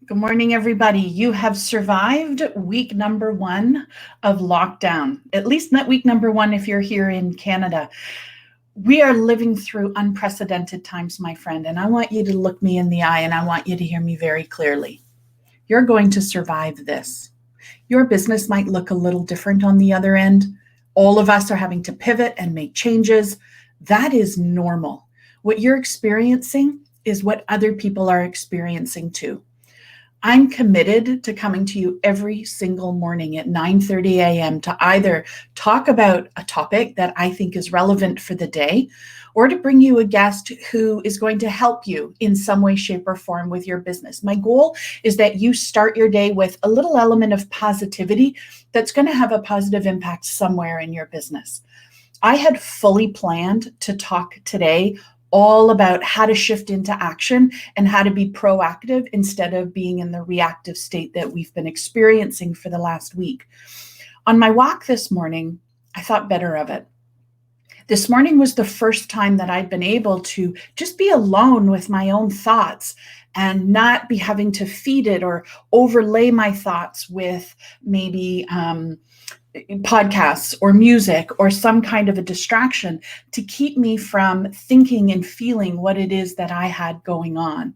Good morning, everybody. You have survived week number 1 of lockdown, at least not week number 1 if you're here in Canada. We are living through unprecedented times, my friend, and I want you to look me in the eye and I want you to hear me very clearly. You're going to survive this. Your business might look a little different on the other end. All of us are having to pivot and make changes. That is normal. What you're experiencing is what other people are experiencing too. I'm committed to coming to you every single morning at 9:30 a.m. to either talk about a topic that I think is relevant for the day or to bring you a guest who is going to help you in some way, shape, or form with your business. My goal is that you start your day with a little element of positivity that's going to have a positive impact somewhere in your business. I had fully planned to talk today all about how to shift into action and how to be proactive instead of being in the reactive state that we've been experiencing for the last week. On my walk this morning, I thought better of it. This morning was the first time that I'd been able to just be alone with my own thoughts and not be having to feed it or overlay my thoughts with maybe podcasts or music or some kind of a distraction to keep me from thinking and feeling what it is that I had going on.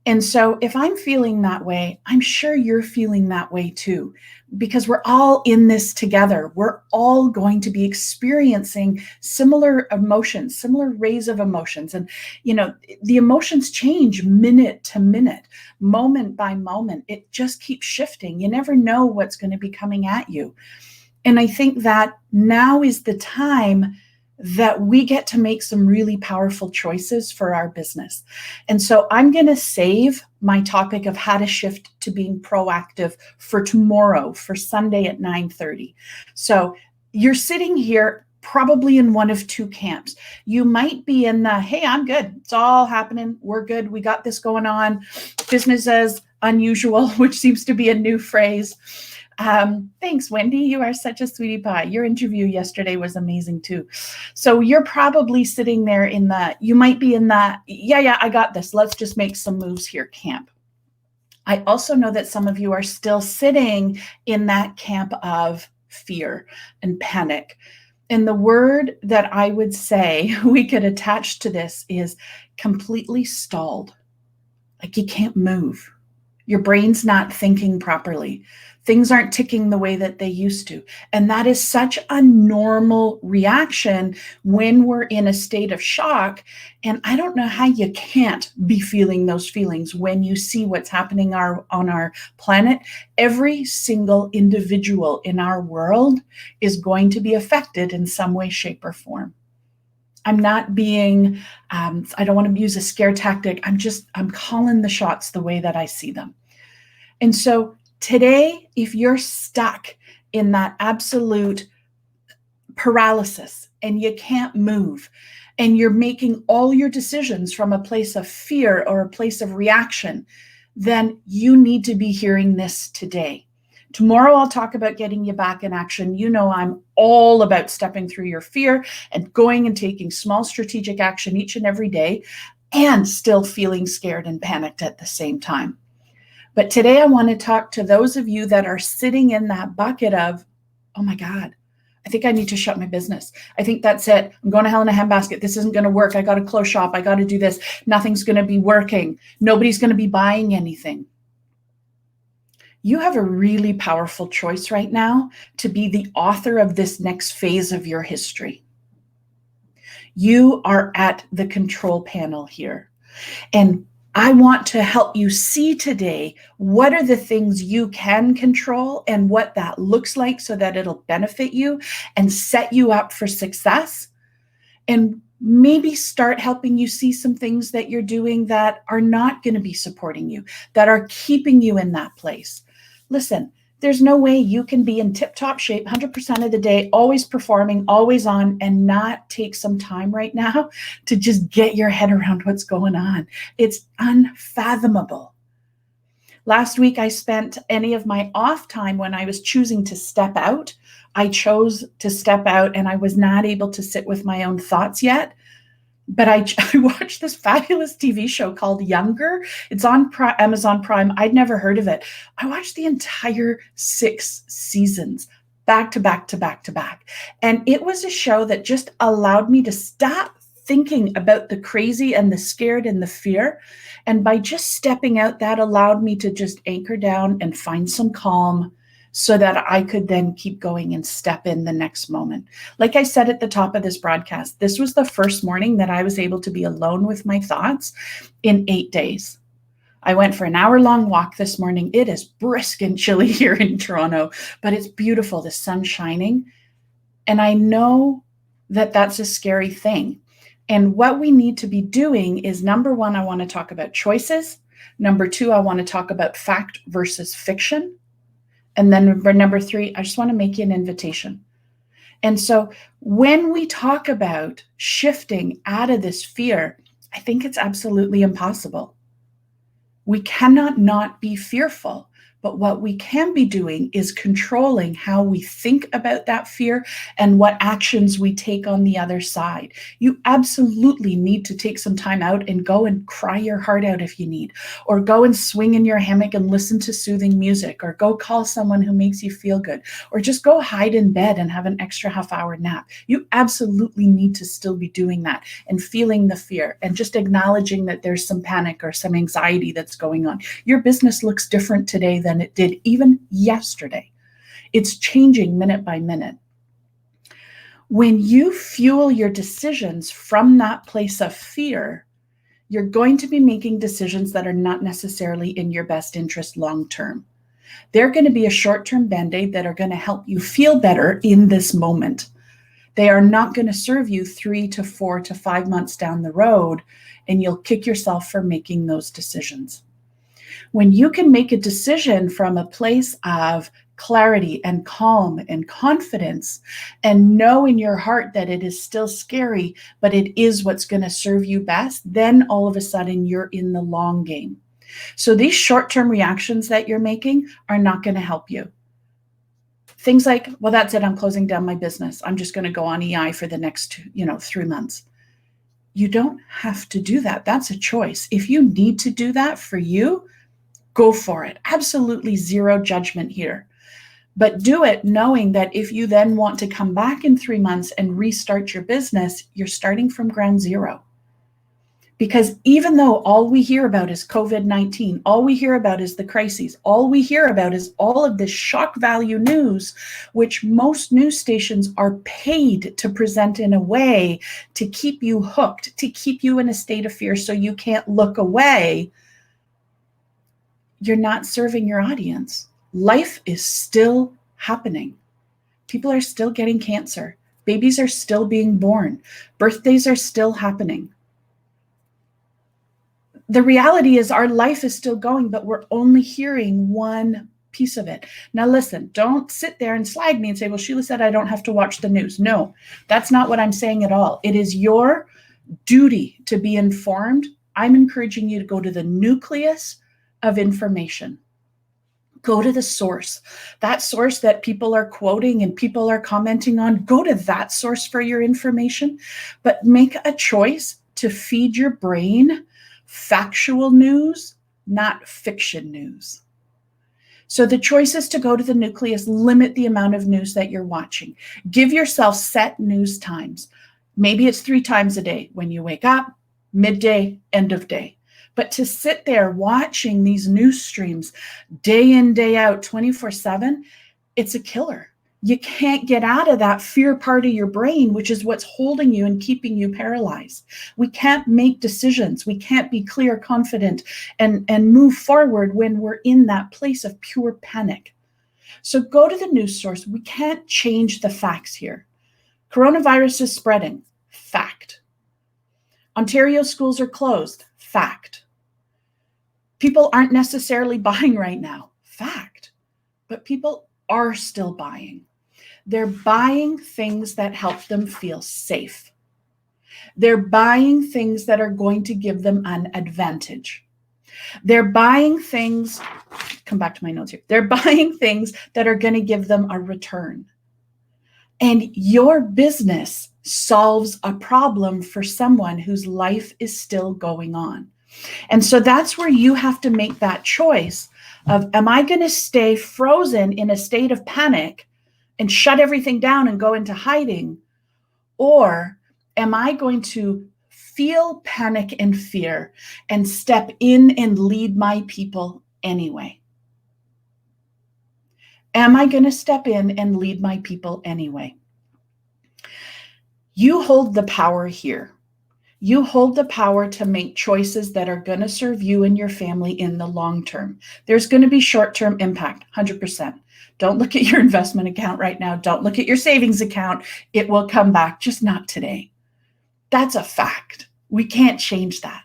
And so if I'm feeling that way, I'm sure you're feeling that way too, because we're all in this together. We're all going to be experiencing similar emotions, similar rays of emotions. And, the emotions change minute to minute, moment by moment. It just keeps shifting. You never know what's going to be coming at you. And I think that now is the time that we get to make some really powerful choices for our business. And so I'm going to save my topic of how to shift to being proactive for tomorrow, for Sunday at 9:30. So you're sitting here probably in one of two camps. You might be in the, hey, I'm good. It's all happening. We're good. We got this going on. Business as unusual, which seems to be a new phrase. Thanks, Wendy. You are such a sweetie pie. Your interview yesterday was amazing too. So you're probably sitting there you might be in that, yeah, I got this. Let's just make some moves here camp. I also know that some of you are still sitting in that camp of fear and panic. And the word that I would say we could attach to this is completely stalled. Like you can't move. Your brain's not thinking properly. Things aren't ticking the way that they used to. And that is such a normal reaction when we're in a state of shock. And I don't know how you can't be feeling those feelings when you see what's happening on our planet. Every single individual in our world is going to be affected in some way, shape, or form. I'm not being, I don't want to use a scare tactic. I'm calling the shots the way that I see them. And so today, if you're stuck in that absolute paralysis and you can't move and you're making all your decisions from a place of fear or a place of reaction, then you need to be hearing this today. Tomorrow, I'll talk about getting you back in action. You know, I'm all about stepping through your fear and going and taking small strategic action each and every day and still feeling scared and panicked at the same time. But today I want to talk to those of you that are sitting in that bucket of, oh my God, I think I need to shut my business. I think that's it. I'm going to hell in a handbasket. This isn't going to work. I got to close shop. I got to do this. Nothing's going to be working. Nobody's going to be buying anything. You have a really powerful choice right now to be the author of this next phase of your history. You are at the control panel here. And I want to help you see today what are the things you can control and what that looks like so that it'll benefit you and set you up for success. And maybe start helping you see some things that you're doing that are not going to be supporting you, that are keeping you in that place. Listen, there's no way you can be in tip-top shape 100% of the day, always performing, always on, and not take some time right now to just get your head around what's going on. It's unfathomable. Last week, I spent any of my off time when I was choosing to step out. I chose to step out and I was not able to sit with my own thoughts yet. But I watched this fabulous TV show called Younger. It's on Amazon Prime. I'd never heard of it. I watched the entire 6 seasons back to back to back to back. And it was a show that just allowed me to stop thinking about the crazy and the scared and the fear. And by just stepping out, that allowed me to just anchor down and find some calm so that I could then keep going and step in the next moment. Like I said at the top of this broadcast, this was the first morning that I was able to be alone with my thoughts in 8 days. I went for an hour-long walk this morning. It is brisk and chilly here in Toronto, but it's beautiful. The sun's shining. And I know that that's a scary thing. And what we need to be doing is, number one, I want to talk about choices. Number two, I want to talk about fact versus fiction. And then number three, I just want to make you an invitation. And so when we talk about shifting out of this fear, I think it's absolutely impossible. We cannot not be fearful. But what we can be doing is controlling how we think about that fear and what actions we take on the other side. You absolutely need to take some time out and go and cry your heart out if you need, or go and swing in your hammock and listen to soothing music, or go call someone who makes you feel good, or just go hide in bed and have an extra half-hour nap. You absolutely need to still be doing that and feeling the fear and just acknowledging that there's some panic or some anxiety that's going on. Your business looks different today than it did even yesterday. It's changing minute by minute. When you fuel your decisions from that place of fear, you're going to be making decisions that are not necessarily in your best interest long term. They're going to be a short-term band-aid that are going to help you feel better in this moment. They are not going to serve you 3 to 4 to 5 months down the road, and you'll kick yourself for making those decisions. When you can make a decision from a place of clarity and calm and confidence, and know in your heart that it is still scary, but it is what's going to serve you best, then all of a sudden you're in the long game. So these short-term reactions that you're making are not going to help you. Things like, well, that's it, I'm closing down my business. I'm just going to go on EI for the next 3 months. You don't have to do that. That's a choice. If you need to do that for you, go for it. Absolutely zero judgment here. But do it knowing that if you then want to come back in 3 months and restart your business, you're starting from ground zero. Because even though all we hear about is COVID-19, all we hear about is the crises, all we hear about is all of this shock value news, which most news stations are paid to present in a way to keep you hooked, to keep you in a state of fear so you can't look away, you're not serving your audience. Life is still happening. People are still getting cancer. Babies are still being born. Birthdays are still happening. The reality is our life is still going, but we're only hearing one piece of it. Now listen, don't sit there and slag me and say, well, Sheila said I don't have to watch the news. No, that's not what I'm saying at all. It is your duty to be informed. I'm encouraging you to go to the nucleus of information. Go to the source. That source that people are quoting and people are commenting on, go to that source for your information, but make a choice to feed your brain factual news, not fiction news. So the choice is to go to the nucleus, limit the amount of news that you're watching. Give yourself set news times. Maybe it's 3 times a day, when you wake up, midday, end of day. But to sit there watching these news streams day in, day out, 24/7, it's a killer. You can't get out of that fear part of your brain, which is what's holding you and keeping you paralyzed. We can't make decisions. We can't be clear, confident, and move forward when we're in that place of pure panic. So go to the news source. We can't change the facts here. Coronavirus is spreading. Fact. Ontario schools are closed. Fact. People aren't necessarily buying right now. Fact. But people are still buying. They're buying things that help them feel safe. They're buying things that are going to give them an advantage. They're buying things, come back to my notes here. They're buying things that are going to give them a return. And your business solves a problem for someone whose life is still going on. And so that's where you have to make that choice of, am I going to stay frozen in a state of panic and shut everything down and go into hiding? Or am I going to feel panic and fear and step in and lead my people anyway? Am I going to step in and lead my people anyway? You hold the power here. You hold the power to make choices that are going to serve you and your family in the long term. There's going to be short-term impact, 100%. Don't look at your investment account right now. Don't look at your savings account. It will come back, just not today. That's a fact. We can't change that.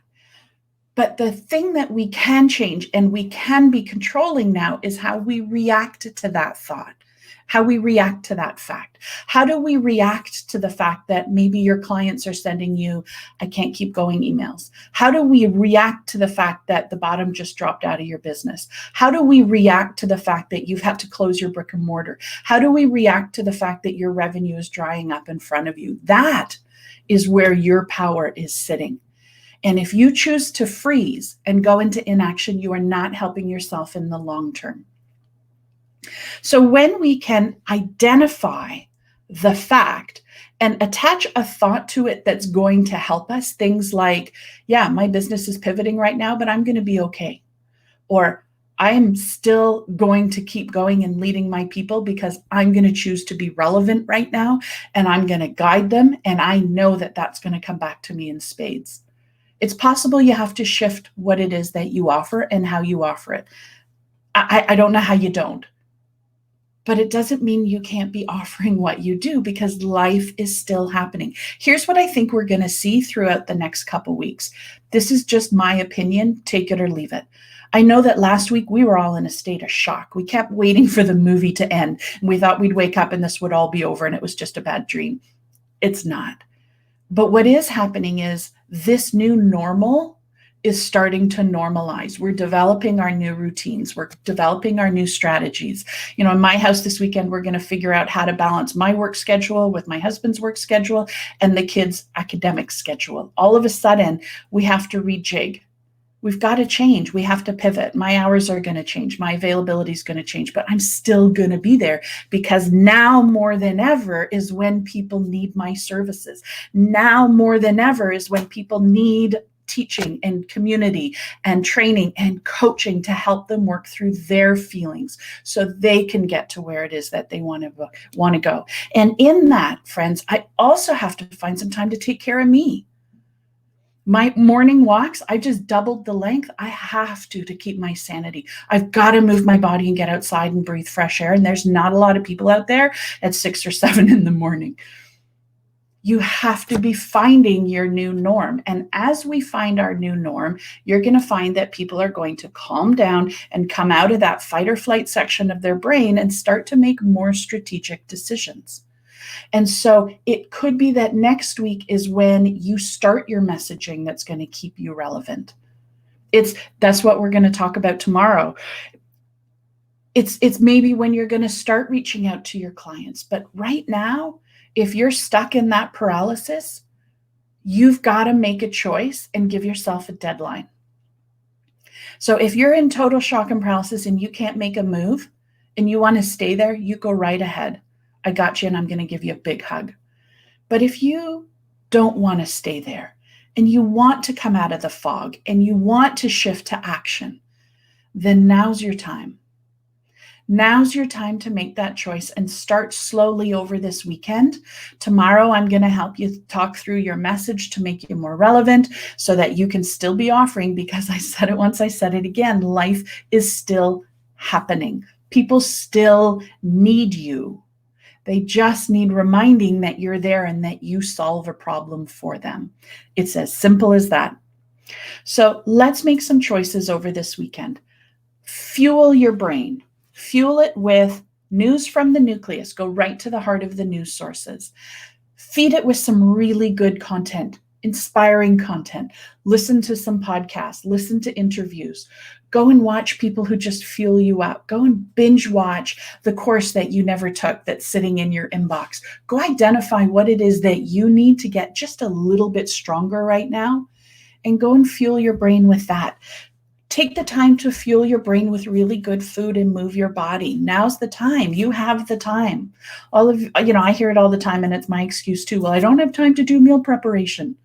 But the thing that we can change and we can be controlling now is how we react to that thought, how we react to that fact. How do we react to the fact that maybe your clients are sending you, I can't keep going emails? How do we react to the fact that the bottom just dropped out of your business? How do we react to the fact that you've had to close your brick and mortar? How do we react to the fact that your revenue is drying up in front of you? That is where your power is sitting. And if you choose to freeze and go into inaction, you are not helping yourself in the long term. So when we can identify the fact and attach a thought to it that's going to help us, things like, yeah, my business is pivoting right now, but I'm going to be okay. Or I am still going to keep going and leading my people because I'm going to choose to be relevant right now, and I'm going to guide them. And I know that that's going to come back to me in spades. It's possible you have to shift what it is that you offer and how you offer it. I don't know how you don't. But it doesn't mean you can't be offering what you do, because life is still happening. Here's what I think we're going to see throughout the next couple weeks. This is just my opinion. Take it or leave it. I know that last week we were all in a state of shock. We kept waiting for the movie to end. And we thought we'd wake up and this would all be over and it was just a bad dream. It's not. But what is happening is this new normal is starting to normalize. We're developing our new routines. We're developing our new strategies. You know, in my house this weekend, we're going to figure out how to balance my work schedule with my husband's work schedule and the kids' academic schedule. All of a sudden, we have to rejig. We've got to change. We have to pivot. My hours are going to change. My availability is going to change, but I'm still going to be there, because now more than ever is when people need my services. Now more than ever is when people need teaching and community and training and coaching to help them work through their feelings so they can get to where it is that they want to go. And in that, friends, I also have to find some time to take care of me. My morning walks, I just doubled the length. I have to keep my sanity. I've got to move my body and get outside and breathe fresh air. And there's not a lot of people out there at 6 or 7 in the morning. You have to be finding your new norm. And as we find our new norm, you're going to find that people are going to calm down and come out of that fight or flight section of their brain and start to make more strategic decisions. And so it could be that next week is when you start your messaging that's going to keep you relevant. That's what we're going to talk about tomorrow. It's maybe when you're going to start reaching out to your clients. But right now, if you're stuck in that paralysis, you've got to make a choice and give yourself a deadline. So if you're in total shock and paralysis and you can't make a move and you want to stay there, you go right ahead. I got you, and I'm going to give you a big hug. But if you don't want to stay there and you want to come out of the fog and you want to shift to action, then now's your time. Now's your time to make that choice and start slowly over this weekend. Tomorrow, I'm going to help you talk through your message to make you more relevant so that you can still be offering, because I said it once, I said it again, life is still happening. People still need you. They just need reminding that you're there and that you solve a problem for them. It's as simple as that. So let's make some choices over this weekend. Fuel your brain. Fuel it with news from the nucleus. Go right to the heart of the news sources. Feed it with some really good content, inspiring content. Listen to some podcasts. Listen to interviews. Go and watch people who just fuel you up. Go and binge watch the course that you never took that's sitting in your inbox. Go identify what it is that you need to get just a little bit stronger right now, and go and fuel your brain with that. Take the time to fuel your brain with really good food and move your body. Now's the time. You have the time. All of, I hear it all the time, and it's my excuse too. Well, I don't have time to do meal preparation.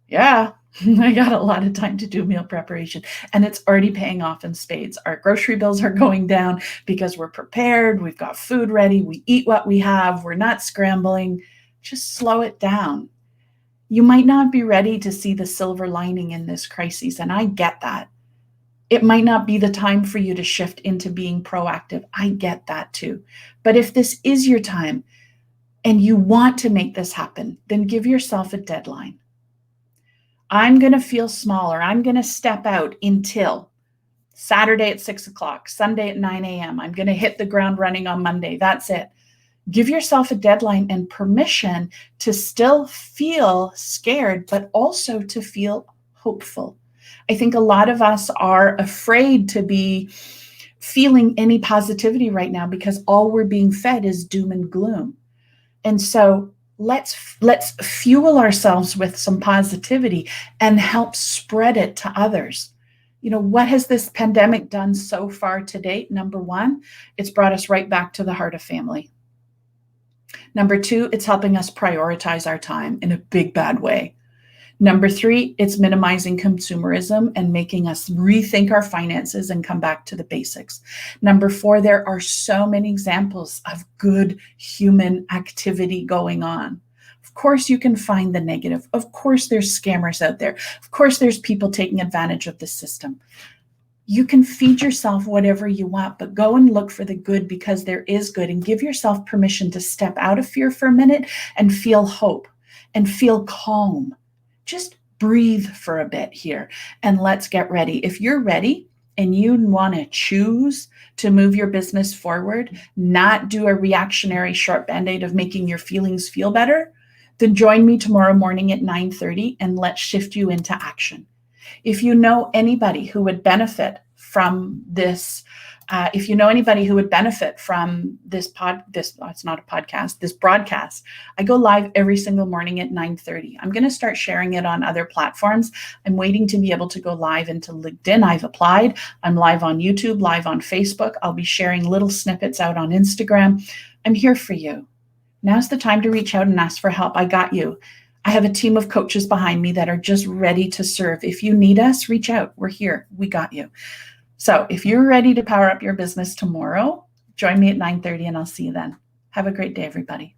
Yeah, I got a lot of time to do meal preparation, and it's already paying off in spades. Our grocery bills are going down because we're prepared. We've got food ready. We eat what we have. We're not scrambling. Just slow it down. You might not be ready to see the silver lining in this crisis, and I get that. It might not be the time for you to shift into being proactive. I get that too. But if this is your time and you want to make this happen, then give yourself a deadline. I'm going to feel smaller. I'm going to step out until Saturday at 6 o'clock, Sunday at 9 a.m. I'm going to hit the ground running on Monday. That's it. Give yourself a deadline and permission to still feel scared, but also to feel hopeful. I think a lot of us are afraid to be feeling any positivity right now because all we're being fed is doom and gloom. And so let's fuel ourselves with some positivity and help spread it to others. What has this pandemic done so far to date? Number one, it's brought us right back to the heart of family. Number two, it's helping us prioritize our time in a big, bad way. Number three, it's minimizing consumerism and making us rethink our finances and come back to the basics. Number four, there are so many examples of good human activity going on. Of course, you can find the negative. Of course, there's scammers out there. Of course, there's people taking advantage of the system. You can feed yourself whatever you want, but go and look for the good, because there is good, and give yourself permission to step out of fear for a minute and feel hope and feel calm. Just breathe for a bit here and let's get ready. If you're ready and you want to choose to move your business forward, not do a reactionary short band-aid of making your feelings feel better, then join me tomorrow morning at 9:30 and let's shift you into action. If you know anybody who would benefit from this, this it's not a podcast, this broadcast, I go live every single morning at 9:30. I'm going to start sharing it on other platforms. I'm waiting to be able to go live into LinkedIn. I've applied. I'm live on YouTube, live on Facebook. I'll be sharing little snippets out on Instagram. I'm here for you. Now's the time to reach out and ask for help. I got you. I have a team of coaches behind me that are just ready to serve. If you need us, reach out. We're here. We got you. So if you're ready to power up your business tomorrow, join me at 9:30 and I'll see you then. Have a great day, everybody.